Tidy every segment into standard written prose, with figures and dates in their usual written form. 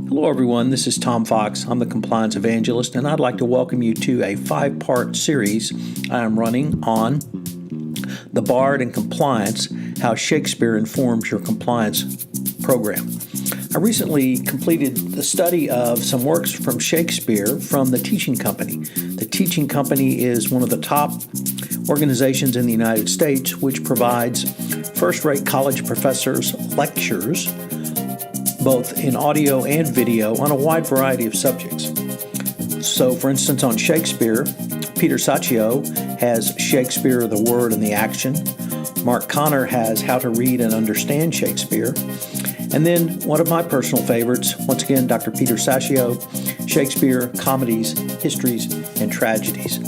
Hello everyone, this is Tom Fox. I'm the Compliance Evangelist, and I'd like to welcome you to a 5-part series I am running on the Bard and Compliance, how Shakespeare informs your compliance program. I recently completed the study of some works from Shakespeare from the Teaching Company. The Teaching Company is one of the top organizations in the United States which provides first-rate college professors lectures both in audio and video on a wide variety of subjects. So, for instance, on Shakespeare, Peter Saccio has Shakespeare, the Word and the Action. Mark Connor has How to Read and Understand Shakespeare. And then one of my personal favorites, once again, Dr. Peter Saccio, Shakespeare, Comedies, Histories, and Tragedies.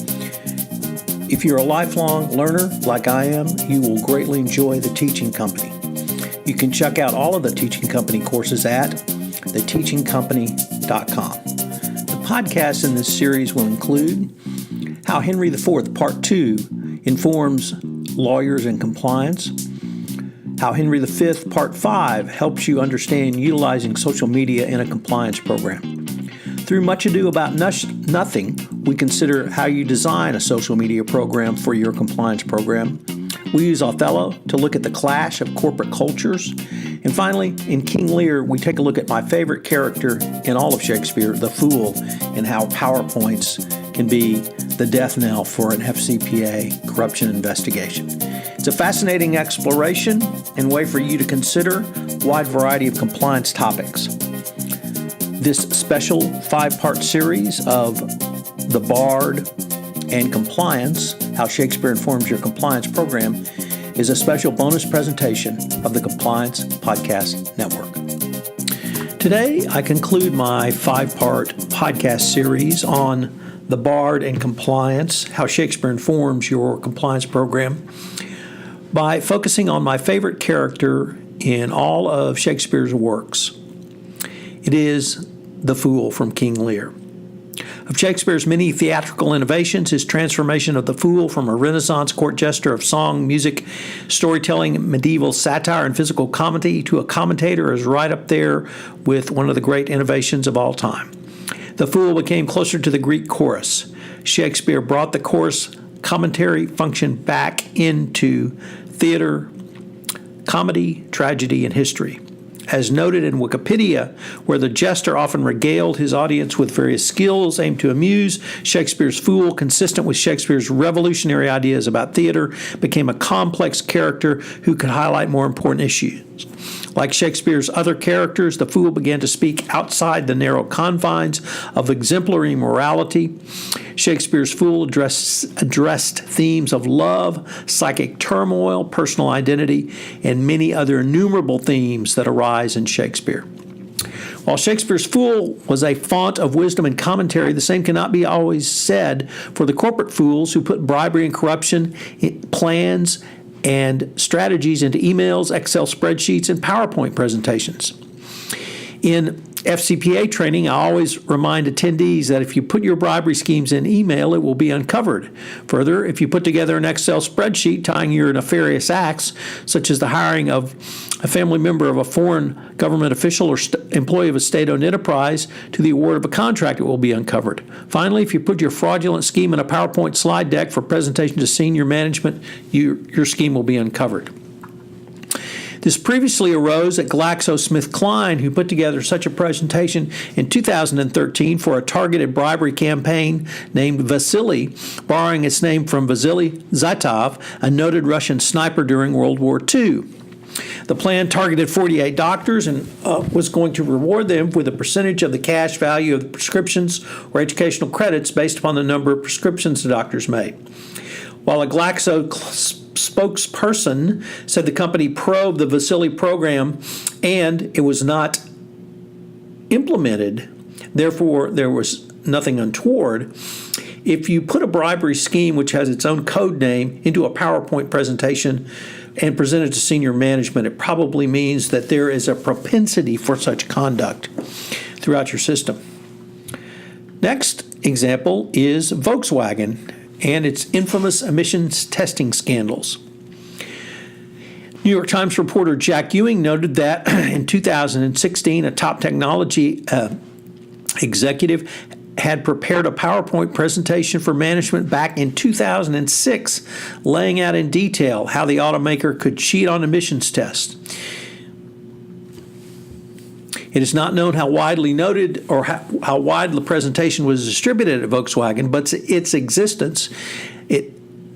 If you're a lifelong learner like I am, you will greatly enjoy the Teaching Company. You can check out all of the Teaching Company courses at theteachingcompany.com. The podcast in this series will include how Henry IV, Part 2, informs lawyers and compliance, how Henry V, Part 5, helps you understand utilizing social media in a compliance program. Through Much Ado About Nothing, we consider how you design a social media program for your compliance program. We use Othello to look at the clash of corporate cultures. And finally, in King Lear, we take a look at my favorite character in all of Shakespeare, the Fool, and how PowerPoints can be the death knell for an FCPA corruption investigation. It's a fascinating exploration and way for you to consider a wide variety of compliance topics. This special 5-part series of The Bard and Compliance, how Shakespeare informs your compliance program, is a special bonus presentation of the Compliance Podcast Network. Today, I conclude my 5-part podcast series on The Bard and Compliance, how Shakespeare informs your compliance program, by focusing on my favorite character in all of Shakespeare's works. It is the Fool from King Lear. Of Shakespeare's many theatrical innovations, his transformation of the Fool from a Renaissance Court Jester of song, music, storytelling, medieval satire, and physical comedy to a commentator is right up there with one of the great innovations of all time. The Fool became closer to the Greek chorus. Shakespeare brought the chorus commentary function back into theater, comedy, tragedy, and history. As noted in Wikipedia, where the jester often regaled his audience with various skills aimed to amuse, Shakespeare's Fool, consistent with Shakespeare's revolutionary ideas about theater, became a complex character who could highlight more important issues. Like Shakespeare's other characters, the Fool began to speak outside the narrow confines of exemplary morality. Shakespeare's Fool addressed themes of love, psychic turmoil, personal identity, and many other innumerable themes that arise in Shakespeare. While Shakespeare's Fool was a font of wisdom and commentary, the same cannot be always said for the corporate fools who put bribery and corruption plans and strategies into emails, Excel spreadsheets, and PowerPoint presentations. In FCPA training, I always remind attendees that if you put your bribery schemes in email, it will be uncovered. Further, if you put together an Excel spreadsheet tying your nefarious acts, such as the hiring of a family member of a foreign government official or employee of a state-owned enterprise to the award of a contract, it will be uncovered. Finally, if you put your fraudulent scheme in a PowerPoint slide deck for presentation to senior management, your scheme will be uncovered. This previously arose at GlaxoSmithKline, who put together such a presentation in 2013 for a targeted bribery campaign named Vasily, borrowing its name from Vasily Zaitov, a noted Russian sniper during World War II. The plan targeted 48 doctors and was going to reward them with a percentage of the cash value of the prescriptions or educational credits based upon the number of prescriptions the doctors made. While a Glaxo spokesperson said the company probed the Vasily program and it was not implemented, therefore there was nothing untoward. If you put a bribery scheme which has its own code name into a PowerPoint presentation and present it to senior management, it probably means that there is a propensity for such conduct throughout your system. Next example is Volkswagen and its infamous emissions testing scandals. New York Times reporter Jack Ewing noted that in 2016, a top technology executive had prepared a PowerPoint presentation for management back in 2006, laying out in detail how the automaker could cheat on emissions tests. It is not known how widely noted or how wide the presentation was distributed at Volkswagen, but its existence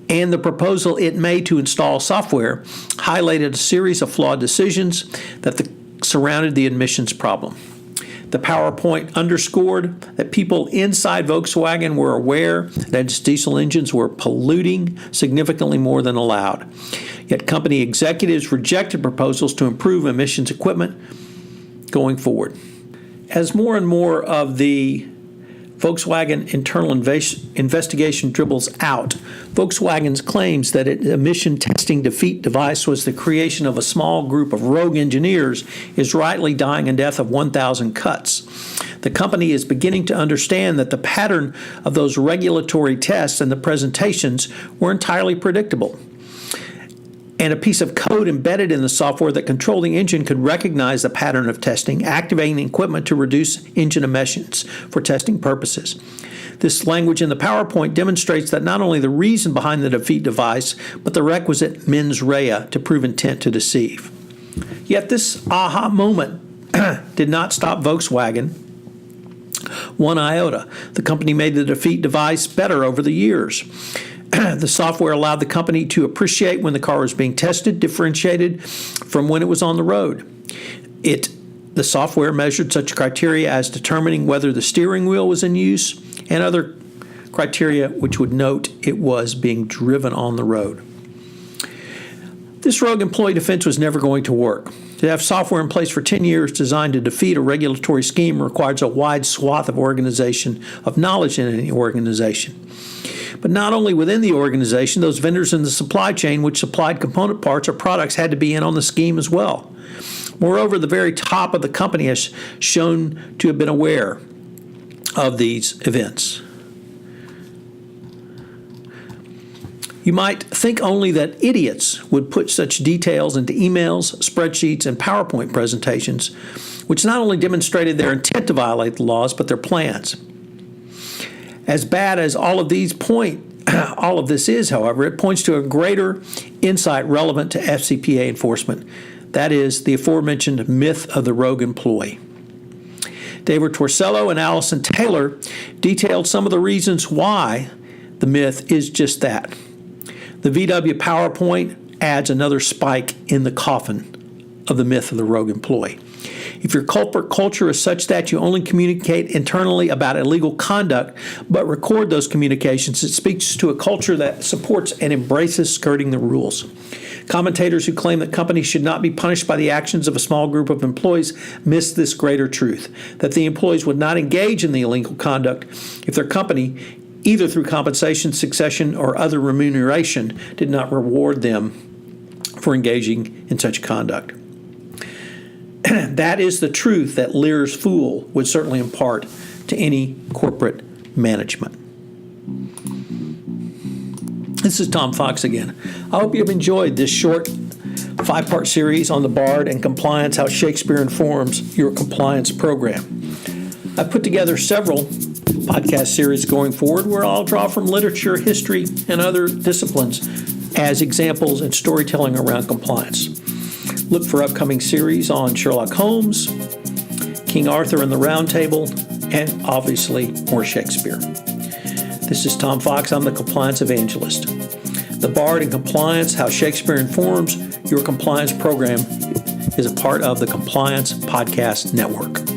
and the proposal it made to install software highlighted a series of flawed decisions that surrounded the emissions problem. The PowerPoint underscored that people inside Volkswagen were aware that its diesel engines were polluting significantly more than allowed. Yet company executives rejected proposals to improve emissions equipment going forward. As more and more of the Volkswagen internal investigation dribbles out, Volkswagen's claims that its emission testing defeat device was the creation of a small group of rogue engineers is rightly dying a death of 1,000 cuts. The company is beginning to understand that the pattern of those regulatory tests and the presentations were entirely predictable. And a piece of code embedded in the software that controlled the engine could recognize the pattern of testing, activating equipment to reduce engine emissions for testing purposes. This language in the PowerPoint demonstrates that not only the reason behind the defeat device, but the requisite mens rea to prove intent to deceive. Yet this aha moment did not stop Volkswagen one iota. The company made the defeat device better over the years. The software allowed the company to appreciate when the car was being tested, differentiated from when it was on the road. The software measured such criteria as determining whether the steering wheel was in use and other criteria which would note it was being driven on the road. This rogue employee defense was never going to work. To have software in place for 10 years designed to defeat a regulatory scheme requires a wide swath of knowledge in any organization. But not only within the organization, those vendors in the supply chain which supplied component parts or products had to be in on the scheme as well. Moreover, the very top of the company has shown to have been aware of these events. You might think only that idiots would put such details into emails, spreadsheets, and PowerPoint presentations, which not only demonstrated their intent to violate the laws, but their plans. As bad as all of this is, however, it points to a greater insight relevant to FCPA enforcement. That is, the aforementioned myth of the rogue employee. David Torsello and Allison Taylor detailed some of the reasons why the myth is just that. The VW PowerPoint adds another spike in the coffin of the myth of the rogue employee. If your corporate culture is such that you only communicate internally about illegal conduct, but record those communications, it speaks to a culture that supports and embraces skirting the rules. Commentators who claim that companies should not be punished by the actions of a small group of employees miss this greater truth, that the employees would not engage in the illegal conduct if their company, either through compensation, succession, or other remuneration, did not reward them for engaging in such conduct. That is the truth that Lear's fool would certainly impart to any corporate management. This is Tom Fox again. I hope you've enjoyed this short 5-part series on the Bard and compliance, how Shakespeare informs your compliance program. I've put together several podcast series going forward where I'll draw from literature, history, and other disciplines as examples and storytelling around compliance. Look for upcoming series on Sherlock Holmes, King Arthur and the Round Table, and obviously more Shakespeare. This is Tom Fox. I'm the Compliance Evangelist. The Bard and Compliance, how Shakespeare informs your compliance program is a part of the Compliance Podcast Network.